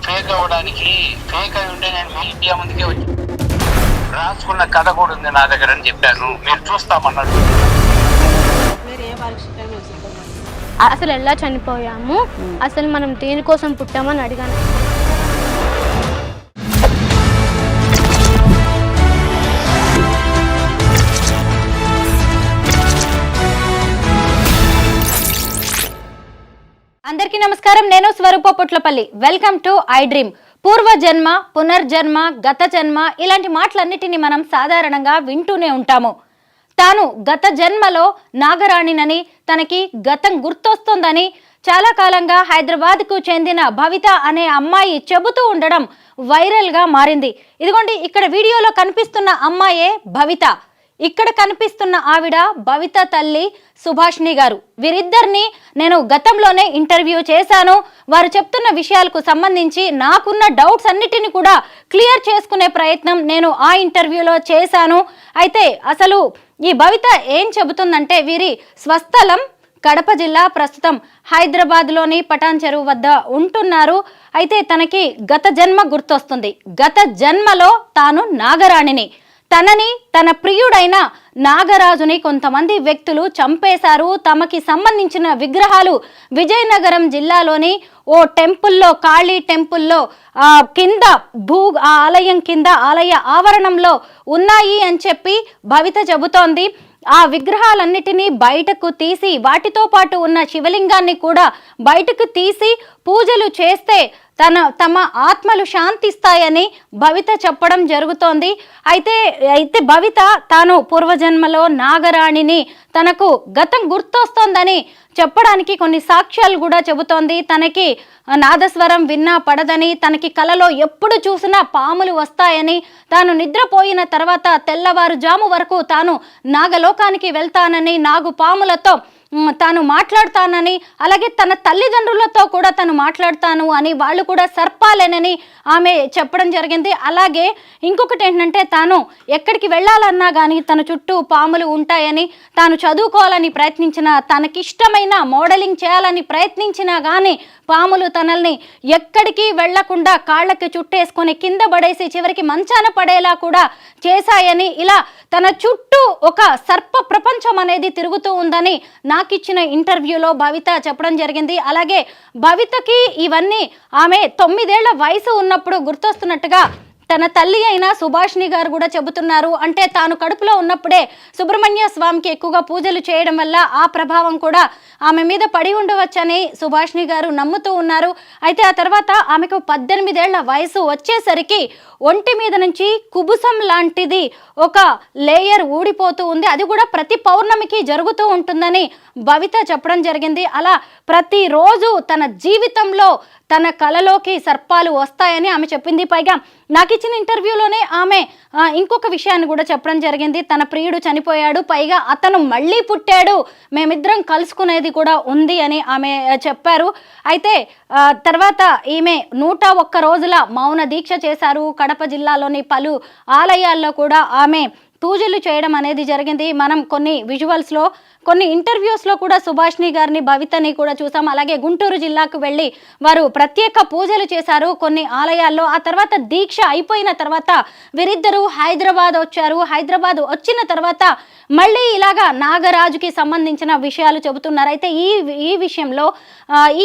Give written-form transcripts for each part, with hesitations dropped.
Fake అవ్వడానికి fake అయి ఉంటే నేను మీడియా ముందుకే వచ్చి రాసుకున్న కథ కూడా ఉంది నా దగ్గర అని చెప్పాను. మీరు చూస్తామన్నాడు. అసలు ఎలా చనిపోయాము, అసలు మనం దేనికోసం పుట్టామని అడిగాను. అందరికీ నమస్కారం. నేను Swaroopa Potlapalli. Welcome to iDream. పూర్వజన్మ, పునర్జన్మ, గత జన్మ ఇలాంటి మాటలన్నిటిని మనం సాధారణంగా వింటూనే ఉంటాము. తాను గత జన్మలో నాగరాణినని, తనకి గతం గుర్తొస్తుందని చాలా కాలంగా హైదరాబాద్కు చెందిన భవిత అనే అమ్మాయి చెబుతూ ఉండడం వైరల్గా మారింది. ఇదిగోండి, ఇక్కడ వీడియోలో కనిపిస్తున్న అమ్మాయే భవిత. ఇక్కడ కనిపిస్తున్న ఆవిడ భవిత తల్లి సుభాషిణి గారు. వీరిద్దరిని నేను గతంలోనే ఇంటర్వ్యూ చేశాను. వారు చెప్తున్న విషయాలకు సంబంధించి నాకున్న డౌట్స్ అన్నిటిని కూడా క్లియర్ చేసుకునే ప్రయత్నం నేను ఆ ఇంటర్వ్యూలో చేశాను. అయితే అసలు ఈ భవిత ఏం చెబుతుందంటే, వీరి స్వస్థలం కడప జిల్లా, ప్రస్తుతం హైదరాబాద్లోని పటాన్ చెరువు వద్ద ఉంటున్నారు. అయితే తనకి గత జన్మ గుర్తొస్తుంది. గత జన్మలో తాను నాగరాణిని, తనని తన ప్రియుడైన నాగరాజుని కొంతమంది వ్యక్తులు చంపేశారు. తమకి సంబంధించిన విగ్రహాలు విజయనగరం జిల్లాలోని ఓ టెంపుల్లో, కాళీ టెంపుల్లో కింద ఆ ఆలయం కింద, ఆలయ ఆవరణంలో ఉన్నాయి అని చెప్పి భవిత చెబుతోంది. ఆ విగ్రహాలన్నిటినీ బయటకు తీసి, వాటితో పాటు ఉన్న శివలింగాన్ని కూడా బయటకు తీసి పూజలు చేస్తే తమ ఆత్మలు శాంతిస్తాయని భవిత చెప్పడం జరుగుతోంది. అయితే భవిత తాను పూర్వజన్మలో నాగరాణిని, తనకు గతం గుర్తొస్తోందని చెప్పడానికి కొన్ని సాక్ష్యాలు కూడా చెబుతోంది. తనకి నాదస్వరం విన్నా పడదని, తనకి కలలో ఎప్పుడు చూసినా పాములు వస్తాయని, తాను నిద్రపోయిన తర్వాత తెల్లవారుజాము వరకు తాను నాగలోకానికి వెళ్తానని, నాగు పాములతో తాను మాట్లాడతానని, అలాగే తన తల్లిదండ్రులతో కూడా తను మాట్లాడతాను అని, వాళ్ళు కూడా సర్పాలేనని ఆమె చెప్పడం జరిగింది. అలాగే ఇంకొకటి ఏంటంటే, తాను ఎక్కడికి వెళ్ళాలన్నా కానీ తన చుట్టూ పాములు ఉంటాయని, తాను చదువుకోవాలని ప్రయత్నించిన, తనకిష్టమైన మోడలింగ్ చేయాలని ప్రయత్నించినా కానీ పాములు తనల్ని ఎక్కడికి వెళ్లకుండా కాళ్ళకి చుట్టేసుకొని కింద పడేసి చివరికి మంచాన పడేలా కూడా చేశాయని, ఇలా తన చుట్టూ ఒక సర్ప ప్రపంచం అనేది తిరుగుతూ ఉందని నాకిచ్చిన ఇంటర్వ్యూలో భవిత చెప్పడం జరిగింది. అలాగే భవితకి ఇవన్నీ ఆమె 9 ఏళ్ల వయసు ఉన్నప్పుడు గుర్తొస్తున్నట్టుగా తన తల్లి అయిన సుభాషిణి గారు కూడా చెబుతున్నారు. అంటే తాను కడుపులో ఉన్నప్పుడే సుబ్రహ్మణ్య స్వామికి ఎక్కువగా పూజలు చేయడం వల్ల ఆ ప్రభావం కూడా ఆమె మీద పడి ఉండవచ్చని సుభాషిణి గారు నమ్ముతూ ఉన్నారు. అయితే ఆ తర్వాత ఆమెకు 18 ఏళ్ల వయసు వచ్చేసరికి ఒంటి మీద నుంచి కుబుసం లాంటిది ఒక లేయర్ ఊడిపోతూ ఉంది. అది కూడా ప్రతి పౌర్ణమికి జరుగుతూ ఉంటుందని భవిత చెప్పడం జరిగింది. అలా ప్రతిరోజు తన జీవితంలో తన కలలోకి సర్పాలు వస్తాయని ఆమె చెప్పింది. పైగా నాకు ఇచ్చిన ఇంటర్వ్యూలోనే ఆమె ఇంకొక విషయాన్ని కూడా చెప్పడం జరిగింది. తన ప్రియుడు చనిపోయాడు, పైగా అతను మళ్ళీ పుట్టాడు, మేమిద్దరం కలుసుకునేది కూడా ఉంది అని ఆమె చెప్పారు. అయితే తర్వాత ఈమె 101 రోజుల మౌన దీక్ష చేశారు. కడప జిల్లాలోని పలు ఆలయాల్లో కూడా ఆమె పూజలు చేయడం అనేది జరిగింది. మనం కొన్ని విజువల్స్లో, కొన్ని ఇంటర్వ్యూస్లో కూడా సుభాషిణి గారిని, భవితని కూడా చూసాం. అలాగే గుంటూరు జిల్లాకు వెళ్ళి వారు ప్రత్యేక పూజలు చేశారు కొన్ని ఆలయాల్లో. ఆ తర్వాత దీక్ష అయిపోయిన తర్వాత వీరిద్దరూ హైదరాబాద్ వచ్చారు. హైదరాబాద్ వచ్చిన తర్వాత మళ్ళీ ఇలాగా నాగరాజుకి సంబంధించిన విషయాలు చెబుతున్నారు. అయితే ఈ విషయంలో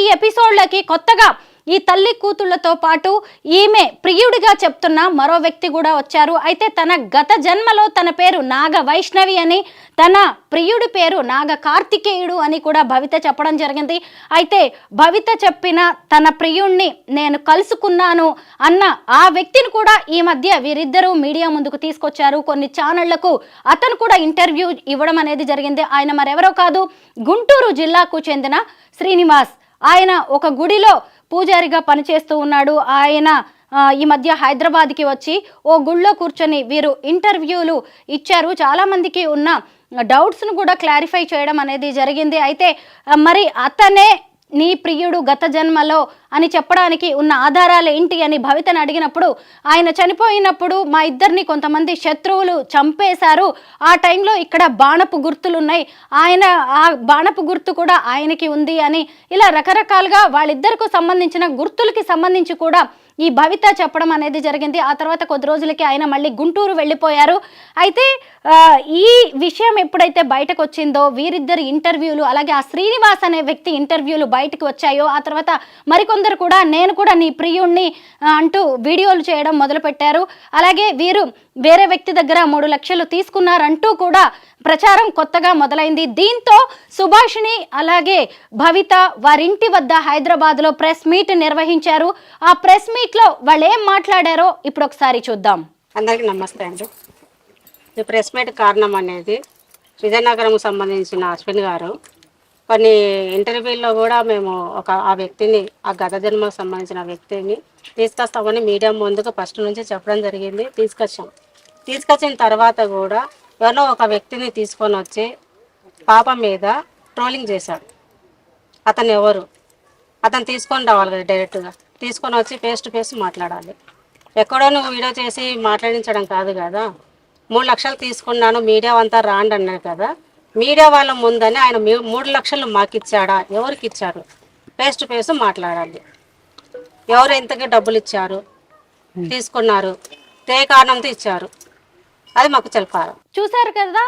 ఈ ఎపిసోడ్లకి కొత్తగా ఈ తల్లి కూతుళ్లతో పాటు ఈమె ప్రియుడిగా చెప్తున్న మరో వ్యక్తి కూడా వచ్చారు. అయితే తన గత జన్మలో తన పేరు నాగ వైష్ణవి అని, తన ప్రియుడి పేరు నాగ కార్తికేయుడు అని కూడా భవిత చెప్పడం జరిగింది. అయితే భవిత చెప్పిన తన ప్రియుణ్ణి నేను కలుసుకున్నాను అన్న ఆ వ్యక్తిని కూడా ఈ మధ్య వీరిద్దరూ మీడియా ముందుకు తీసుకొచ్చారు. కొన్ని ఛానళ్లకు అతను కూడా ఇంటర్వ్యూ ఇవ్వడం అనేది జరిగింది. ఆయన మరెవరో కాదు, గుంటూరు జిల్లాకు చెందిన శ్రీనివాస్. ఆయన ఒక గుడిలో పూజారిగా పనిచేస్తూ ఉన్నాడు. ఆయన ఈ మధ్య హైదరాబాద్కి వచ్చి ఓ గుళ్ళో కూర్చొని వీరు ఇంటర్వ్యూలు ఇచ్చారు. చాలామందికి ఉన్న డౌట్స్ను కూడా క్లారిఫై చేయడం అనేది జరిగింది. అయితే మరి అతనే నీ ప్రియుడు గత జన్మలో అని చెప్పడానికి ఉన్న ఆధారాలు ఏంటి అని భవితను అడిగినప్పుడు, ఆయన చనిపోయినప్పుడు మా ఇద్దరిని కొంతమంది శత్రువులు చంపేశారు, ఆ టైంలో ఇక్కడ బాణపు గుర్తులు ఉన్నాయి, ఆయన ఆ బాణపు గుర్తు కూడా ఆయనకి ఉంది అని ఇలా రకరకాలుగా వాళ్ళిద్దరికి సంబంధించిన గుర్తులకి సంబంధించి కూడా ఈ భవిత చెప్పడం అనేది జరిగింది. ఆ తర్వాత కొద్ది రోజులకి ఆయన మళ్ళీ గుంటూరు వెళ్ళిపోయారు. అయితే ఈ విషయం ఎప్పుడైతే బయటకు వచ్చిందో, వీరిద్దరి ఇంటర్వ్యూలు అలాగే ఆ శ్రీనివాస్ అనే వ్యక్తి ఇంటర్వ్యూలు బయటకు వచ్చాయో, ఆ తర్వాత మరికొందరు కూడా నేను కూడా నీ ప్రియుణ్ణి అంటూ వీడియోలు చేయడం మొదలుపెట్టారు. అలాగే వీరు వేరే వ్యక్తి దగ్గర 3 లక్షలు తీసుకున్నారంటూ కూడా ప్రచారం కొత్తగా మొదలైంది. దీంతో సుభాషిణి అలాగే భవిత వారింటి వద్ద హైదరాబాద్లో ప్రెస్ మీట్ నిర్వహించారు. ఆ ప్రెస్ మీట్లో వాళ్ళు ఏం మాట్లాడారో ఇప్పుడు ఒకసారి చూద్దాం. అందరికీ నమస్తే అండి. ఈ ప్రెస్ మీట్ కారణం అనేది విజయనగరం సంబంధించిన అశ్విన్ గారు కొన్ని ఇంటర్వ్యూల్లో కూడా మేము ఆ వ్యక్తిని, ఆ గత జన్మకు సంబంధించిన వ్యక్తిని తీసుకొస్తామని మీడియా ముందుకు ఫస్ట్ నుంచి చెప్పడం జరిగింది. తీసుకొచ్చిన తర్వాత కూడా ఎవరో ఒక వ్యక్తిని తీసుకొని వచ్చి పాప మీద ట్రోలింగ్ చేశాడు. అతను ఎవరు, అతను తీసుకొని రావాలి కదా, డైరెక్ట్గా తీసుకొని వచ్చి ఫేస్ టు ఫేస్ మాట్లాడాలి. ఎక్కడో నువ్వు వీడియో చేసి మాట్లాడించడం కాదు కదా. 3 లక్షలు తీసుకున్నాను, మీడియా అంతా రాండి అన్నారు కదా. మీడియా వాళ్ళ ముందని ఆయన 3 లక్షలు మాకు ఇచ్చాడా, ఎవరికి ఇచ్చారు, ఫేస్ టు ఫేస్ మాట్లాడాలి. ఎవరు ఎంతగా డబ్బులు ఇచ్చారు, తీసుకున్నారు, ఏ కారణంతో ఇచ్చారు, అది మాకు చెప్పారు. చూశారు కదా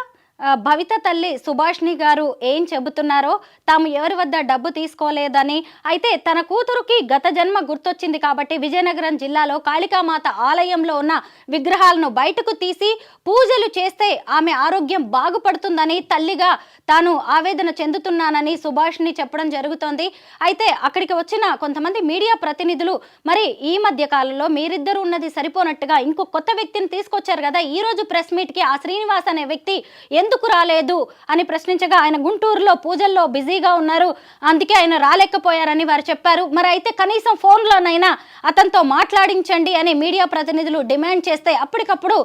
భవిత తల్లి సుభాష్ని గారు ఏం చెబుతున్నారో. తాము ఎవరి వద్ద డబ్బు తీసుకోలేదని, అయితే తన కూతురుకి గత జన్మ గుర్తొచ్చింది కాబట్టి విజయనగరం జిల్లాలో కాళికామాత ఆలయంలో ఉన్న విగ్రహాలను బయటకు తీసి పూజలు చేస్తే ఆమె ఆరోగ్యం బాగుపడుతుందని తల్లిగా తాను ఆవేదన చెందుతున్నానని సుభాష్ని చెప్పడం జరుగుతోంది. అయితే అక్కడికి వచ్చిన కొంతమంది మీడియా ప్రతినిధులు మరి ఈ మధ్య కాలంలో మీరిద్దరు ఉన్నది సరిపోనట్టుగా ఇంకో కొత్త వ్యక్తిని తీసుకొచ్చారు కదా, ఈ రోజు ప్రెస్ మీట్కి ఆ శ్రీనివాస్ అనే వ్యక్తి ఎందుకు రాలేదు అని ప్రశ్నించగా ఆయన గుంటూరులో పూజల్లో బిజీగా ఉన్నారు, అందుకే ఆయన రాలేకపోయారని వారు చెప్పారు. మరి అయితే కనీసం ఫోన్లోనైనా అతనితో మాట్లాడించండి అని మీడియా ప్రతినిధులు డిమాండ్ చేస్తే అప్పటికప్పుడు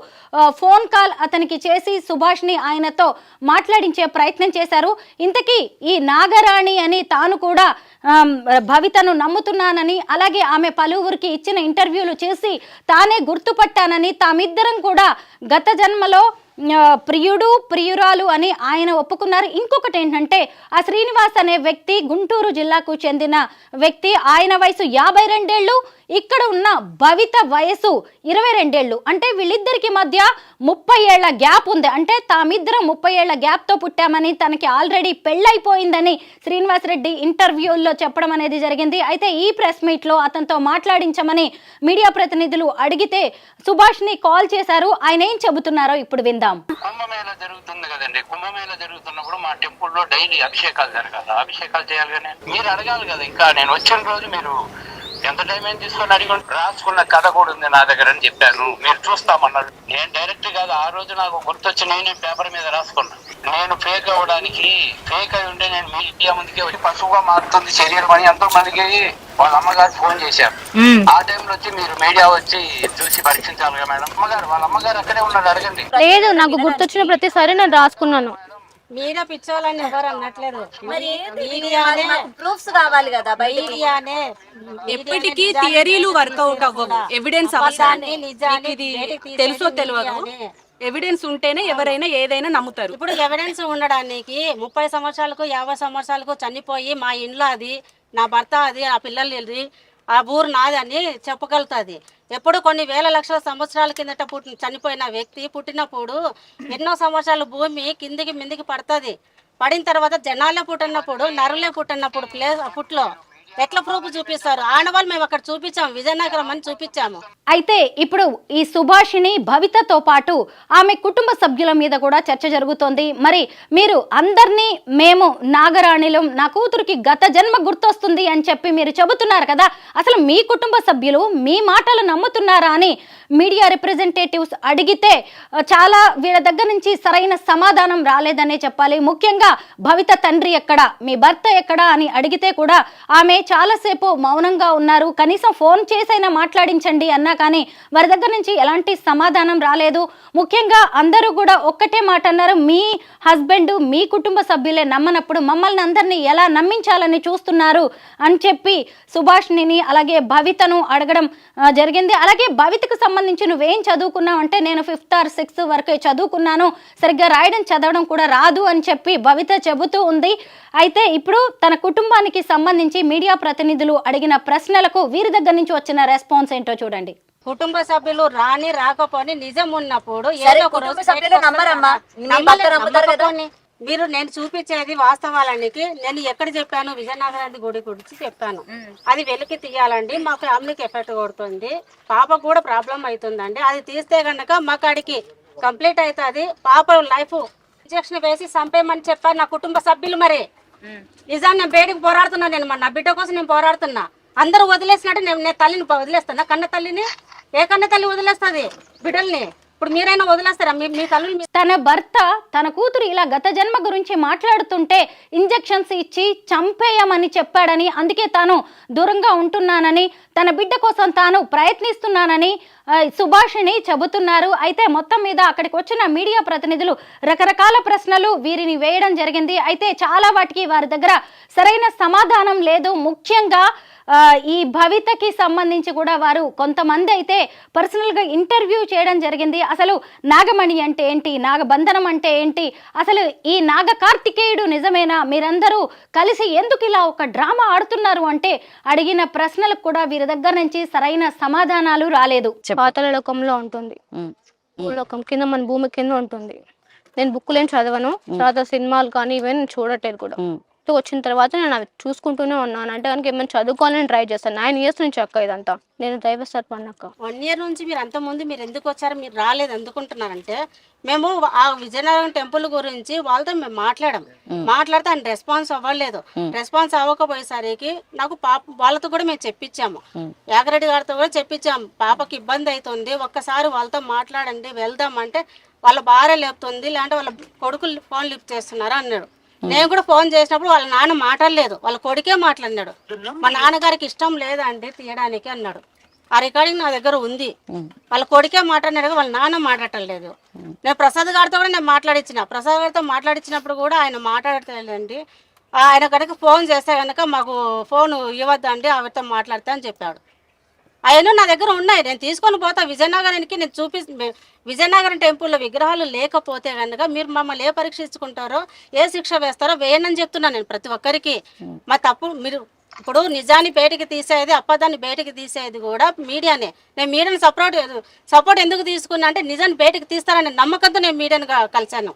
ఫోన్ కాల్ అతనికి చేసి సుభాష్ని ఆయనతో మాట్లాడించే ప్రయత్నం చేశారు. ఇంతకీ ఈ నాగరాణి అని తాను కూడా భవితను నమ్ముతున్నానని, అలాగే ఆమె పలువురికి ఇచ్చిన ఇంటర్వ్యూలు చేసి తానే గుర్తుపట్టానని, తామిద్దరం కూడా గత జన్మలో ప్రియుడు ప్రియురాలు అని ఆయన ఒప్పుకున్నారు. ఇంకొకటి ఏంటంటే ఆ శ్రీనివాస్ అనే వ్యక్తి గుంటూరు జిల్లాకు చెందిన వ్యక్తి. ఆయన వయసు 52 ఏళ్ళు, ఇక్కడ ఉన్న భవిత వయసు 22 ఏళ్ళు. అంటే వీళ్ళిద్దరికి మధ్య 30 ఏళ్ల గ్యాప్ ఉంది. అంటే తామిద్దరం 30 ఏళ్ల గ్యాప్తో పుట్టామని, తనకి ఆల్రెడీ పెళ్ళైపోయిందని శ్రీనివాస్ రెడ్డి ఇంటర్వ్యూల్లో చెప్పడం అనేది జరిగింది. అయితే ఈ ప్రెస్ మీట్లో అతనితో మాట్లాడించమని మీడియా ప్రతినిధులు అడిగితే సుభాష్ని కాల్ చేశారు. ఆయన ఏం చెబుతున్నారో ఇప్పుడు విందాం. కుంభమేళ జరుగుతుంది కదండి. కుంభమేళ జరుగుతున్నప్పుడు మా టెంపుల్లో డైలీ అభిషేకాలు జరగాలి. అభిషేకాలు చేయాలి కానీ మీరు అడగాలి కదా. ఇంకా నేను వచ్చిన రోజు మీరు ఎంత టైం ఏం తీసుకొని అడిగి రాసుకున్న కథ కూడా ఉంది నా దగ్గర అని చెప్పాను. మీరు చూస్తామన్నారు. నేను డైరెక్ట్ కాదు, ఆ రోజు నాకు గుర్తొచ్చి నేను పేపర్ మీద రాసుకున్నా. నేను ఫేక్ అవ్వడానికి ఫేక్ అయి ఉంటే నేను మీడియా ముందుకే వచ్చి పశువుగా మారుతుంది శరీరం అని ఎంతో మందికి వాళ్ళ అమ్మగారు ఫోన్ చేశారు. ఆ టైంలో వచ్చి మీరు మీడియా వచ్చి చూసి పరీక్షించాలి మేడం. వాళ్ళ అమ్మగారు అక్కడే ఉన్నాడు, అడగండి. లేదు, నాకు గుర్తొచ్చిన ప్రతిసారి నేను రాసుకున్నాను. మీడియా పిచ్చోళ్ళని ఎవరు అనట్లేదు. ప్రూఫ్స్ కావాలి కదా. ఎప్పటికీ థియరీలు వర్కౌట్ అవ్వవు, ఎవిడెన్స్ ఇది తెలుసో తెలియదు. ఎవిడెన్స్ ఉంటేనే ఎవరైనా ఏదైనా నమ్ముతారు. ఇప్పుడు ఎవిడెన్స్ ఉండడానికి 30 సంవత్సరాలకు 50 సంవత్సరాలకు చనిపోయి మా ఇంట్లో అది నా భర్త అది ఆ పిల్లలు ఆ ఊరు నాది అని చెప్పగలుగుతుంది. ఎప్పుడు కొన్ని వేల లక్షల సంవత్సరాల కిందట చనిపోయిన వ్యక్తి పుట్టినప్పుడు ఎన్నో సంవత్సరాలు భూమి కిందికి మిందికి పడుతుంది. పడిన తర్వాత జనాలే పుట్టినప్పుడు నరులే పుట్టినప్పుడు పుట్లో ఎట్లా ప్రూఫ్ చూపిస్తారు? ఆడవాళ్ళు మేము అక్కడ చూపించాము, విజయనగరం అని చూపించాము. అయితే ఇప్పుడు ఈ సుభాషిణి భవితతో పాటు ఆమె కుటుంబ సభ్యుల మీద కూడా చర్చ జరుగుతోంది. మరి మీరు అందరినీ మేము నాగరాణిలం, నా కూతురికి గత జన్మ గుర్తొస్తుంది అని చెప్పి మీరు చెబుతున్నారు కదా, అసలు మీ కుటుంబ సభ్యులు మీ మాటలు నమ్ముతున్నారా అని మీడియా రిప్రజెంటేటివ్స్ అడిగితే చాలా వీళ్ళ దగ్గర నుంచి సరైన సమాధానం రాలేదనే చెప్పాలి. ముఖ్యంగా భవిత తండ్రి ఎక్కడా, మీ భర్త ఎక్కడా అని అడిగితే కూడా ఆమె చాలాసేపు మౌనంగా ఉన్నారు. కనీసం ఫోన్ చేసైనా మాట్లాడించండి అన్నా కానీ వారి దగ్గర నుంచి ఎలాంటి సమాధానం రాలేదు. ముఖ్యంగా అందరూ కూడా ఒక్కటే మాట అన్నారు, మీ హస్బెండ్ మీ కుటుంబ సభ్యులే నమ్మనప్పుడు మమ్మల్ని అందరినీ ఎలా నమ్మించాలని చూస్తున్నారు అని చెప్పి సుభాష్ని అలాగే భవితను అడగడం జరిగింది. అలాగే భవితకు సంబంధించి నువ్వేం చదువుకున్నావు అంటే నేను 5th or 6th వరకే చదువుకున్నాను, సరిగ్గా రాయడం చదవడం కూడా రాదు అని చెప్పి భవిత చెబుతూ ఉంది. అయితే ఇప్పుడు తన కుటుంబానికి సంబంధించి మీడియా మీడియా ప్రతినిధులు అడిగిన ప్రశ్నలకు వీరి దగ్గర నుంచి వచ్చిన రెస్పాన్స్ ఏంటో చూడండి. కుటుంబ సభ్యులు రాని రాకపోని నిజం ఉన్నప్పుడు సరే, ఏదో ఒక కుటుంబ రోజు సభ్యులు నమ్మరమ్మా. మీ భర్త నమ్ముతారు కదా. నమ్మకపోని మీరు నేను చూపించేది వాస్తవాలనికి నేను ఎక్కడ చెప్పాను, విజయనగరానికి గుడి గురించి చెప్పాను. అది వెలికి తీయాలండి, మా ఫ్యామిలీకి ఎఫెక్ట్ కొడుతుంది, పాపకు కూడా ప్రాబ్లం అవుతుందండి. అది తీస్తే గనక మా కాడికి కంప్లీట్ అవుతుంది, పాప లైఫ్ ఇంజక్షన్ వేసి చంపేయమని చెప్పారు నా కుటుంబ సభ్యులు. మరి నిజాన్ని నేను బయటకు పోరాడుతున్నా, నేను నా బిడ్డ కోసం నేను పోరాడుతున్నా. అందరూ వదిలేసినట్టు నేను తల్లిని వదిలేస్తున్నా, కన్న తల్లిని. ఏ కన్న తల్లి వదిలేస్తుంది బిడ్డల్ని? ఇప్పుడు మీరైనా వదిలేస్తారా మీ తల్లిని? తన భర్త తన కూతురు ఇలా గత జన్మ గురించి మాట్లాడుతుంటే ఇంజెక్షన్స్ ఇచ్చి చంపేయమని చెప్పాడని, అందుకే తాను దూరంగా ఉంటున్నానని, తన బిడ్డ కోసం తాను ప్రయత్నిస్తున్నానని సుభాషిణి చెబుతున్నారు. అయితే మొత్తం మీద అక్కడికి వచ్చిన మీడియా ప్రతినిధులు రకరకాల ప్రశ్నలు వీరిని వేయడం జరిగింది. అయితే చాలా వాటికి వారి దగ్గర సరైన సమాధానం లేదు. ముఖ్యంగా ఈ భవితకి సంబంధించి కూడా వారు కొంతమంది అయితే పర్సనల్గా ఇంటర్వ్యూ చేయడం జరిగింది. అసలు నాగమణి అంటే ఏంటి, నాగబంధనం అంటే ఏంటి, అసలు ఈ నాగ కార్తికేయుడు నిజమేనా, మీరందరూ కలిసి ఎందుకు ఇలా ఒక డ్రామా ఆడుతున్నారు అంటే అడిగిన ప్రశ్నలకు కూడా వీరి దగ్గర నుంచి సరైన సమాధానాలు రాలేదు. పాతాళ లోకంలో ఉంటుంది, భూలోకం కింద మన భూమి కింద ఉంటుంది. నేను బుక్కులు ఏం చదవను, తర్వాత సినిమాలు కానీ ఇవన్నీ చూడట్లేదు కూడా. వచ్చిన తర్వాత నేను అవి చూసుకుంటూనే ఉన్నాను. అంటే కనుక ఏమైనా చదువుకోవాలని ట్రై చేస్తాను. 9 years నుంచి అక్క ఇదంతా నేను దైవ సర్పన్నక్క. 1 year నుంచి మీరు అంత ముందు మీరు ఎందుకు వచ్చారు, మీరు రాలేదు అందుకుంటున్నారంటే, మేము ఆ విజయనగరం టెంపుల్ గురించి వాళ్ళతో మేము మాట్లాడితే ఆయన రెస్పాన్స్ అవ్వలేదు. రెస్పాన్స్ అవ్వకపోయేసరికి నాకు పాప వాళ్ళతో కూడా మేము చెప్పించాము, యాగరెడ్డి గారితో కూడా చెప్పించాము, పాపకి ఇబ్బంది అవుతుంది, ఒక్కసారి వాళ్ళతో మాట్లాడండి వెళ్దామంటే వాళ్ళ భార్య లేపుతుంది, లేదంటే వాళ్ళ కొడుకులు ఫోన్ లిఫ్ట్ చేస్తున్నారు అన్నాడు. నేను కూడా ఫోన్ చేసినప్పుడు వాళ్ళ నాన్న మాట్లాడలేదు, వాళ్ళ కొడుకే మాట్లాడినాడు. మా నాన్నగారికి ఇష్టం లేదండి తీయడానికి అన్నాడు. ఆ రికార్డింగ్ నా దగ్గర ఉంది. వాళ్ళ కొడుకే మాట్లాడినాడు, వాళ్ళ నాన్న మాట్లాడలేదు. నేను ప్రసాద్ గారితో కూడా నేను మాట్లాడించిన, ప్రసాద్ గారితో మాట్లాడించినప్పుడు కూడా ఆయన మాట్లాడలేదండి. ఆయన కనుక ఫోన్ చేస్తే కనుక మాకు ఫోన్ ఇవ్వద్దండి, ఆవిడతో మాట్లాడతా అని చెప్పాడు. అవన్నీ నా దగ్గర ఉన్నాయి, నేను తీసుకొని పోతా విజయనగరానికి. నేను విజయనగరం టెంపుల్లో విగ్రహాలు లేకపోతే కనుక మీరు మమ్మల్ని ఏ పరీక్షించుకుంటారో, ఏ శిక్ష వేస్తారో వేయండి అని చెప్తున్నాను నేను ప్రతి ఒక్కరికి. మా తప్పు మీరు ఇప్పుడు నిజాన్ని బయటికి తీసేది, అబద్ధాన్ని బయటికి తీసేది కూడా మీడియానే. నేను మీడియాని సపోర్ట్ ఎందుకు తీసుకున్నా అంటే నిజాన్ని బయటికి తీస్తారనే నమ్మకంతో నేను మీడియాని కలిశాను.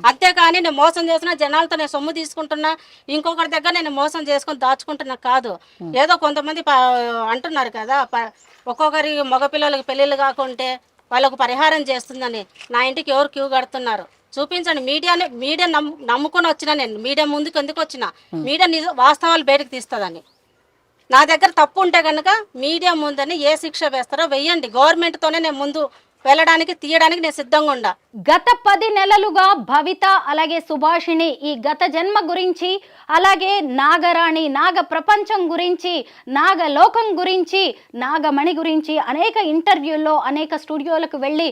అంతేకాని నేను మోసం చేస్తున్నా, జనాలతో నేను సొమ్ము తీసుకుంటున్నా, ఇంకొకరి దగ్గర నేను మోసం చేసుకుని దాచుకుంటున్నా కాదు. ఏదో కొంతమంది అంటున్నారు కదా, ఒక్కొక్కరి మగపిల్లలకి పెళ్ళిళ్ళు కాకుంటే వాళ్ళకు పరిహారం చేస్తుందని. నా ఇంటికి ఎవరు క్యూ కడుతున్నారు చూపించండి. మీడియా నమ్ముకొని వచ్చిన నేను, మీడియా ముందుకు ఎందుకు వచ్చిన, మీడియా వాస్తవాలు బయటకు తీస్తుందని. నా దగ్గర తప్పు ఉంటే కనుక మీడియా ముందని ఏ శిక్ష వేస్తారో వెయ్యండి. గవర్నమెంట్తోనే నేను ముందు వెళ్ళడానికి తీయడానికి నేను సిద్ధంగా ఉండా. గత 10 నెలలుగా భవిత అలాగే సుభాషిణి ఈ గత జన్మ గురించి, అలాగే నాగరాణి, నాగ ప్రపంచం గురించి, నాగలోకం గురించి, నాగమణి గురించి అనేక ఇంటర్వ్యూల్లో అనేక స్టూడియోలకు వెళ్ళి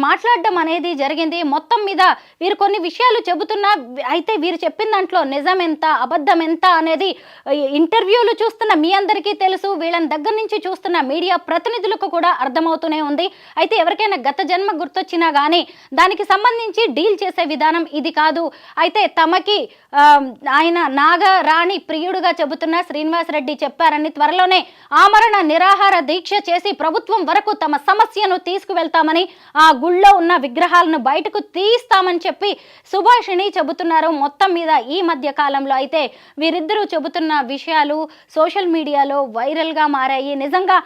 మాట్లాడడం అనేది జరిగింది. మొత్తం మీద వీరు కొన్ని విషయాలు చెబుతున్నా, అయితే వీరు చెప్పిన దాంట్లో నిజం ఎంత అబద్ధం ఎంత అనేది ఇంటర్వ్యూలు చూస్తున్న మీ అందరికీ తెలుసు, వీళ్ళని దగ్గర నుంచి చూస్తున్న మీడియా ప్రతినిధులకు కూడా అర్థమవుతూనే ఉంది. అయితే ఎవరికైనా గత జన్మ గుర్తొచ్చినా కానీ దానికి సంబంధించి డీల్ చేసే విధానం ఇది కాదు. అయితే తమకి ఆయన నాగరాణి ప్రియుడుగా చెబుతున్న శ్రీనివాసరెడ్డి చెప్పారని, త్వరలోనే ఆమరణ నిరాహార దీక్ష చేసి ప్రభుత్వం వరకు తమ సమస్యను తీసుకువెళ్తామని, ఆ గుళ్ళో ఉన్న విగ్రహాలను బయటకు తీస్తామని చెప్పి సుభాషిణి చెబుతున్నారు. మొత్తం మీద ఈ మధ్య కాలంలో అయితే వీరిద్దరూ చెబుతున్న విషయాలు సోషల్ మీడియాలో వైరల్గా మారాయి. నిజంగా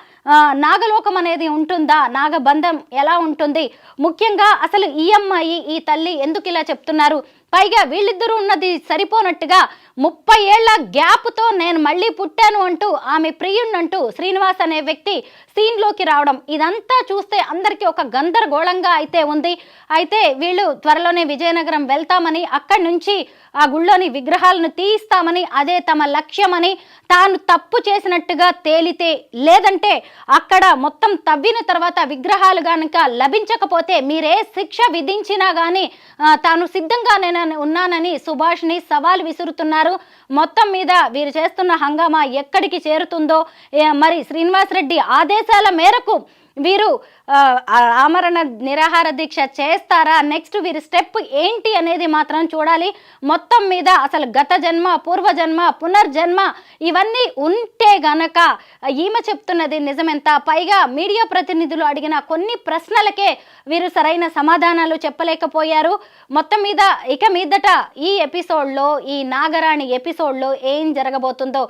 నాగలోకం అనేది ఉంటుందా, నాగబంధం ఎలా ఉంటుంది, ముఖ్యంగా అసలు ఈ అమ్మాయి ఈ తల్లి ఎందుకు ఇలా చెప్తున్నారు, పైగా వీళ్ళిద్దరూ ఉన్నది సరిపోనట్టుగా 30 ఏళ్ల గ్యాప్తో నేను మళ్ళీ పుట్టాను అంటూ ఆమె ప్రియుణ్ణంటూ శ్రీనివాస్ అనే వ్యక్తి సీన్లోకి రావడం, ఇదంతా చూస్తే అందరికీ ఒక గందరగోళంగా అయితే ఉంది. అయితే వీళ్ళు త్వరలోనే విజయనగరం వెళ్తామని, అక్కడి నుంచి ఆ గుళ్ళోని విగ్రహాలను తీయిస్తామని, అదే తమ లక్ష్యమని, తాను తప్పు చేసినట్టుగా తేలితే, లేదంటే అక్కడ మొత్తం తవ్విన తర్వాత విగ్రహాలు కనుక లభించకపోతే మీరే శిక్ష విధించినా కానీ తాను సిద్ధంగా నేను ఉన్నానని సుభాష్ని సవాల్ విసురుతున్నారు. మొత్తం మీద వీరు చేస్తున్న హంగామా ఎక్కడికి చేరుతుందో, మరి శ్రీనివాసరెడ్డి ఆదేశాల మేరకు వీరు ఆమరణ నిరాహార దీక్ష చేస్తారా, నెక్స్ట్ వీరి స్టెప్ ఏంటి అనేది మాత్రం చూడాలి. మొత్తం మీద అసలు గత జన్మ, పూర్వజన్మ, పునర్జన్మ ఇవన్నీ ఉంటే గనక ఈమె చెప్తున్నది నిజమెంత? పైగా మీడియా ప్రతినిధులు అడిగిన కొన్ని ప్రశ్నలకే వీరు సరైన సమాధానాలు చెప్పలేకపోయారు. మొత్తం మీద ఇక మీదట ఈ ఎపిసోడ్లో, ఈ నాగరాణి ఎపిసోడ్లో ఏం జరగబోతుందో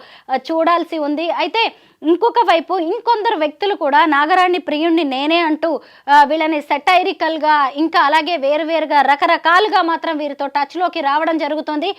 చూడాల్సి ఉంది. అయితే ఇంకొక వైపు ఇంకొందరు వ్యక్తులు కూడా నాగరాణి ప్రియుణ్ణి నేనే అంటూ వీళ్ళని సెటైరికల్గా ఇంకా అలాగే వేరువేరుగా రకరకాలుగా మాత్రం వీరితో టచ్లోకి రావడం జరుగుతుంది.